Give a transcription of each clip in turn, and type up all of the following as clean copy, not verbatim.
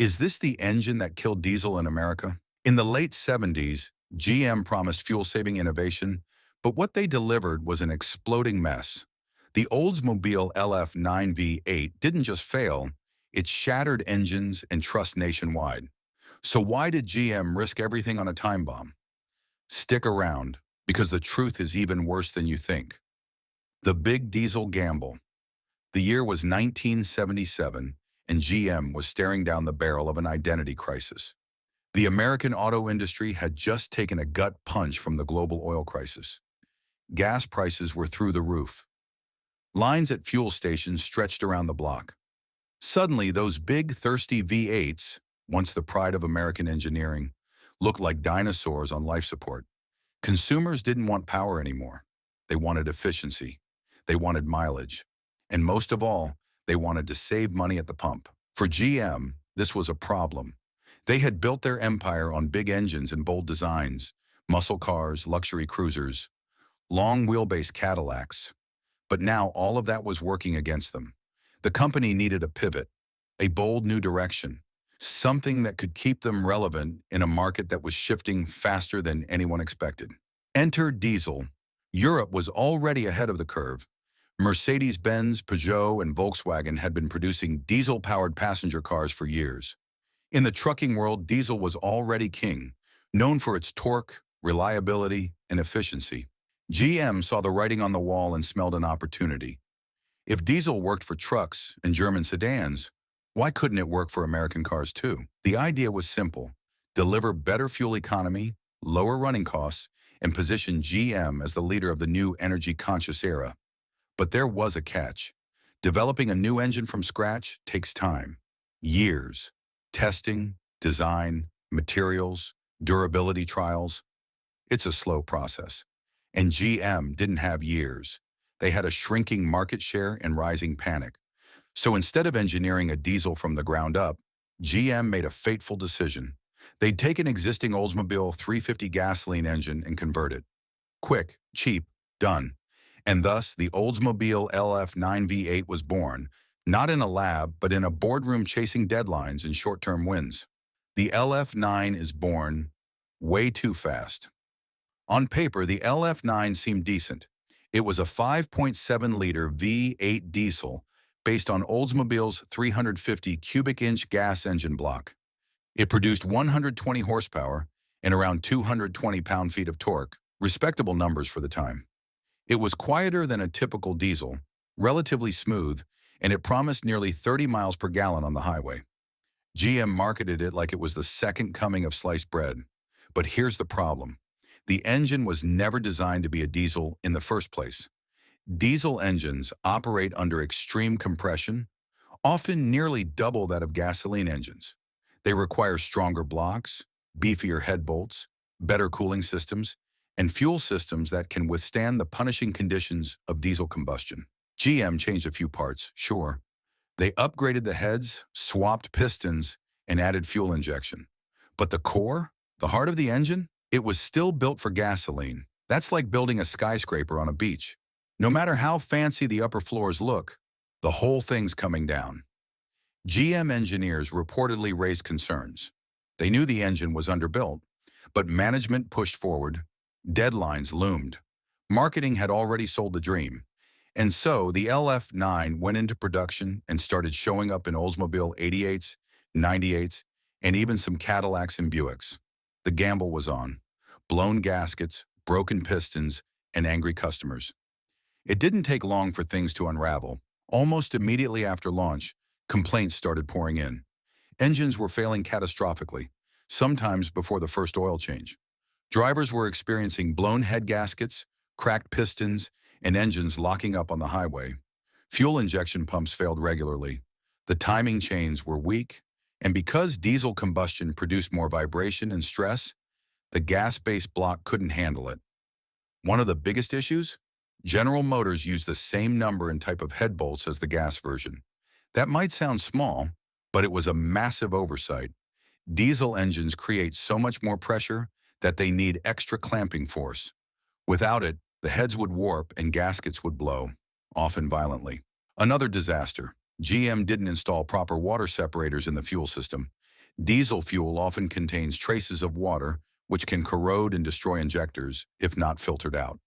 Is this the engine that killed diesel in America? In the late 70s, GM promised fuel-saving innovation, but what they delivered was an exploding mess. The Oldsmobile LF9 V8 didn't just fail, it shattered engines and trust nationwide. So why did GM risk everything on a time bomb? Stick around, because the truth is even worse than you think. The big diesel gamble. The year was 1977, and GM was staring down the barrel of an identity crisis. The American auto industry had just taken a gut punch from the global oil crisis. Gas prices were through the roof. Lines at fuel stations stretched around the block. Suddenly, those big, thirsty V8s, once the pride of American engineering, looked like dinosaurs on life support. Consumers didn't want power anymore. They wanted efficiency. They wanted mileage. And most of all, they wanted to save money at the pump. For GM, this was a problem. They had built their empire on big engines and bold designs, muscle cars, luxury cruisers, long wheelbase Cadillacs. But now all of that was working against them. The company needed a pivot, a bold new direction, something that could keep them relevant in a market that was shifting faster than anyone expected. Enter diesel. Europe was already ahead of the curve. Mercedes-Benz, Peugeot, and Volkswagen had been producing diesel-powered passenger cars for years. In the trucking world, diesel was already king, known for its torque, reliability, and efficiency. GM saw the writing on the wall and smelled an opportunity. If diesel worked for trucks and German sedans, why couldn't it work for American cars too? The idea was simple: deliver better fuel economy, lower running costs, and position GM as the leader of the new energy-conscious era. But there was a catch. Developing a new engine from scratch takes time. Years. Testing, design, materials, durability trials. It's a slow process. And GM didn't have years. They had a shrinking market share and rising panic. So instead of engineering a diesel from the ground up, GM made a fateful decision. They'd take an existing Oldsmobile 350 gasoline engine and convert it. Quick, cheap, done. And thus, the Oldsmobile LF9 V8 was born, not in a lab, but in a boardroom chasing deadlines and short-term wins. The LF9 is born way too fast. On paper, the LF9 seemed decent. It was a 5.7-liter V8 diesel based on Oldsmobile's 350 cubic-inch gas engine block. It produced 120 horsepower and around 220 pound-feet of torque, respectable numbers for the time. It was quieter than a typical diesel, relatively smooth, and it promised nearly 30 miles per gallon on the highway. GM marketed it like it was the second coming of sliced bread. But here's the problem. The engine was never designed to be a diesel in the first place. Diesel engines operate under extreme compression, often nearly double that of gasoline engines. They require stronger blocks, beefier head bolts, better cooling systems, and fuel systems that can withstand the punishing conditions of diesel combustion. GM changed a few parts, sure. They upgraded the heads, swapped pistons, and added fuel injection. But the core, the heart of the engine, it was still built for gasoline. That's like building a skyscraper on a beach. No matter how fancy the upper floors look, the whole thing's coming down. GM engineers reportedly raised concerns. They knew the engine was underbuilt, but management pushed forward. Deadlines loomed. Marketing had already sold the dream. And so the LF9 went into production and started showing up in Oldsmobile 88s, 98s, and even some Cadillacs and Buicks. The gamble was on. Blown gaskets, broken pistons, and angry customers. It didn't take long for things to unravel. Almost immediately after launch, complaints started pouring in. Engines were failing catastrophically, sometimes before the first oil change. Drivers were experiencing blown head gaskets, cracked pistons, and engines locking up on the highway. Fuel injection pumps failed regularly. The timing chains were weak, and because diesel combustion produced more vibration and stress, the gas-based block couldn't handle it. One of the biggest issues? General Motors used the same number and type of head bolts as the gas version. That might sound small, but it was a massive oversight. Diesel engines create so much more pressure that they need extra clamping force. Without it, the heads would warp and gaskets would blow, often violently. Another disaster. GM didn't install proper water separators in the fuel system. Diesel fuel often contains traces of water, which can corrode and destroy injectors if not filtered out.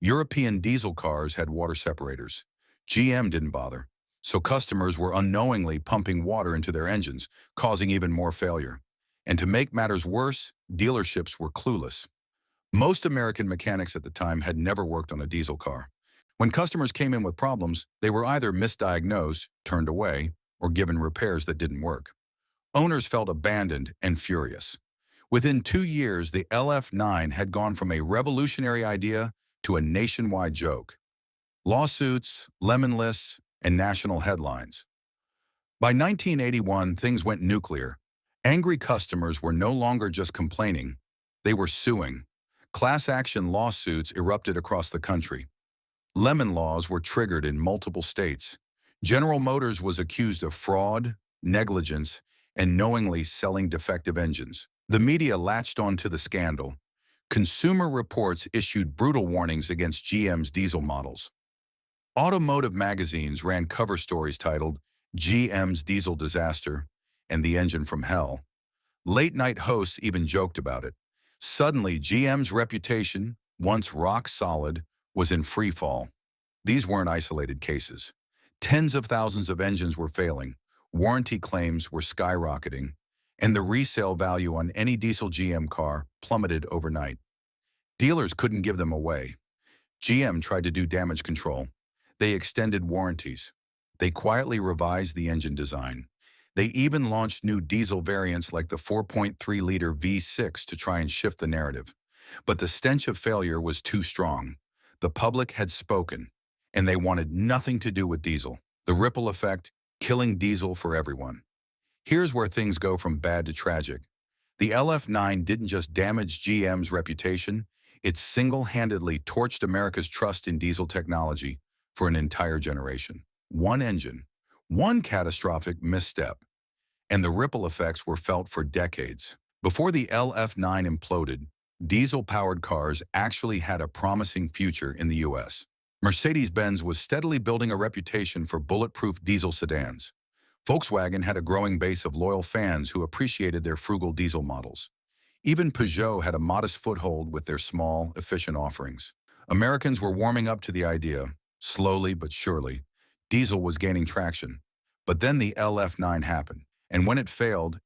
European diesel cars had water separators. GM didn't bother, so customers were unknowingly pumping water into their engines, causing even more failure. And to make matters worse, dealerships were clueless. Most American mechanics at the time had never worked on a diesel car. When customers came in with problems, they were either misdiagnosed, turned away, or given repairs that didn't work. Owners felt abandoned and furious. Within 2 years, the LF9 had gone from a revolutionary idea to a nationwide joke. Lawsuits, lemon lists, and national headlines. By 1981, things went nuclear. Angry customers were no longer just complaining, they were suing. Class action lawsuits erupted across the country. Lemon laws were triggered in multiple states. General Motors was accused of fraud, negligence, and knowingly selling defective engines. The media latched onto the scandal. Consumer Reports issued brutal warnings against GM's diesel models. Automotive magazines ran cover stories titled GM's Diesel Disaster and The Engine from Hell. Late-night hosts even joked about it. Suddenly, GM's reputation, once rock solid, was in free fall. These weren't isolated cases. Tens of thousands of engines were failing, warranty claims were skyrocketing, and the resale value on any diesel GM car plummeted overnight. Dealers couldn't give them away. GM tried to do damage control. They extended warranties. They quietly revised the engine design. They even launched new diesel variants like the 4.3-liter V6 to try and shift the narrative. But the stench of failure was too strong. The public had spoken, and they wanted nothing to do with diesel. The ripple effect, killing diesel for everyone. Here's where things go from bad to tragic. The LF9 didn't just damage GM's reputation, it single-handedly torched America's trust in diesel technology for an entire generation. One engine, one catastrophic misstep, and the ripple effects were felt for decades. Before the LF9 imploded, diesel-powered cars actually had a promising future in the US. Mercedes-Benz was steadily building a reputation for bulletproof diesel sedans. Volkswagen had a growing base of loyal fans who appreciated their frugal diesel models. Even Peugeot had a modest foothold with their small, efficient offerings. Americans were warming up to the idea, slowly but surely. Diesel was gaining traction. But then the LF9 happened, and when it failed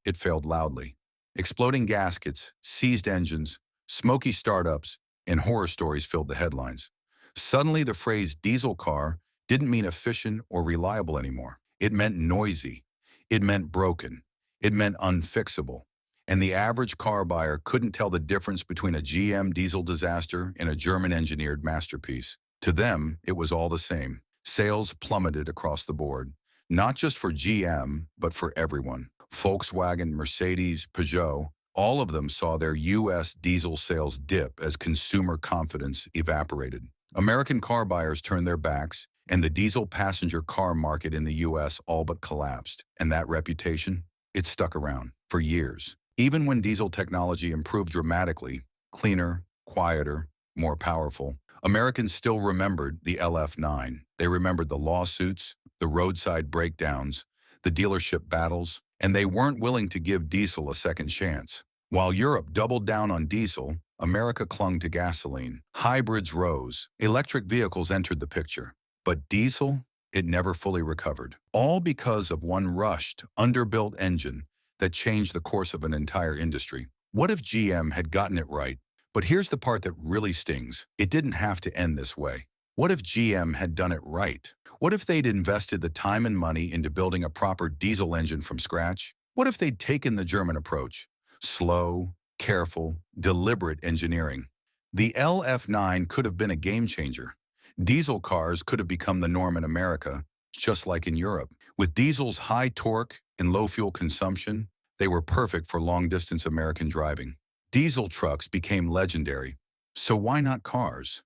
loudly. Exploding gaskets, seized engines, smoky startups, and horror stories filled the headlines. Suddenly, the phrase diesel car didn't mean efficient or reliable anymore. It meant noisy. It meant broken. It meant unfixable. And the average car buyer couldn't tell the difference between a GM diesel disaster and a German-engineered masterpiece. To them, it was all the same. Sales plummeted across the board, not just for GM, but for everyone. Volkswagen, Mercedes, Peugeot, all of them saw their U.S. diesel sales dip as consumer confidence evaporated. American car buyers turned their backs, and the diesel passenger car market in the U.S. all but collapsed. And that reputation? It stuck around for years. Even when diesel technology improved dramatically, cleaner, quieter, more powerful, Americans still remembered the LF9. They remembered the lawsuits, the roadside breakdowns, the dealership battles, and they weren't willing to give diesel a second chance. While Europe doubled down on diesel, America clung to gasoline. Hybrids rose. Electric vehicles entered the picture. But diesel, it never fully recovered. All because of one rushed, underbuilt engine that changed the course of an entire industry. What if GM had gotten it right? But here's the part that really stings. It didn't have to end this way. What if GM had done it right? What if they'd invested the time and money into building a proper diesel engine from scratch? What if they'd taken the German approach? Slow, careful, deliberate engineering. The LF9 could have been a game changer. Diesel cars could have become the norm in America, just like in Europe. With diesel's high torque and low fuel consumption, they were perfect for long-distance American driving. Diesel trucks became legendary. So why not cars?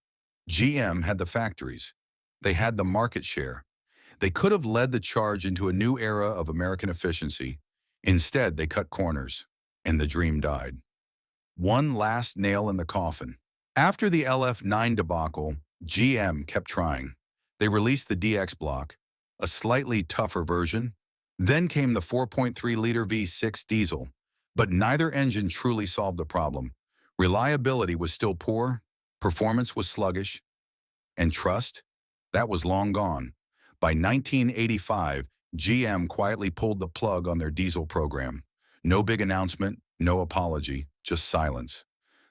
GM had the factories. They had the market share. They could have led the charge into a new era of American efficiency. Instead, they cut corners, and the dream died. One last nail in the coffin. After the LF9 debacle, GM kept trying. They released the DX block, a slightly tougher version, Then came the 4.3-liter V6 diesel, but neither engine truly solved the problem. Reliability was still poor, performance was sluggish, and trust? That was long gone. By 1985, GM quietly pulled the plug on their diesel program. No big announcement, no apology, just silence.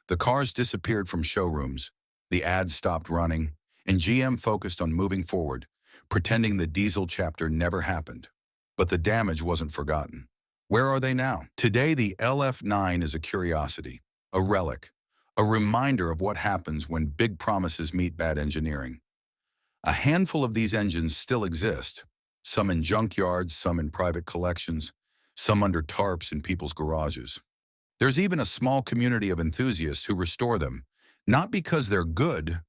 The cars disappeared from showrooms, the ads stopped running, and GM focused on moving forward, pretending the diesel chapter never happened. But the damage wasn't forgotten. Where are they now? Today, the LF9 is a curiosity, a relic, a reminder of what happens when big promises meet bad engineering. A handful of these engines still exist, some in junkyards, some in private collections, some under tarps in people's garages. There's even a small community of enthusiasts who restore them, not because they're good,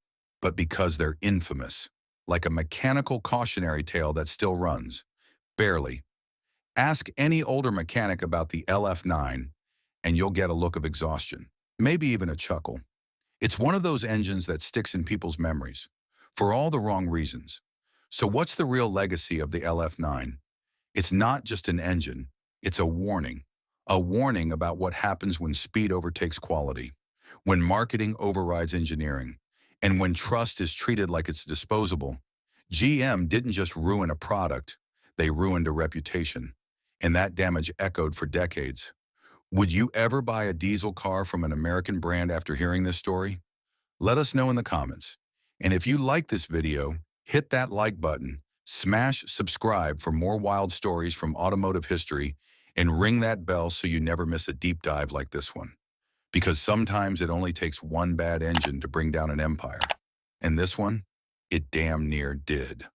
but because they're infamous, like a mechanical cautionary tale that still runs. Barely. Ask any older mechanic about the LF9, and you'll get a look of exhaustion, maybe even a chuckle. It's one of those engines that sticks in people's memories, for all the wrong reasons. So what's the real legacy of the LF9? It's not just an engine, it's a warning about what happens when speed overtakes quality, when marketing overrides engineering, and when trust is treated like it's disposable. GM didn't just ruin a product, they ruined a reputation, and that damage echoed for decades. Would you ever buy a diesel car from an American brand after hearing this story? Let us know in the comments. And if you like this video, hit that like button, smash subscribe for more wild stories from automotive history, and ring that bell so you never miss a deep dive like this one. Because sometimes it only takes one bad engine to bring down an empire. And this one, it damn near did.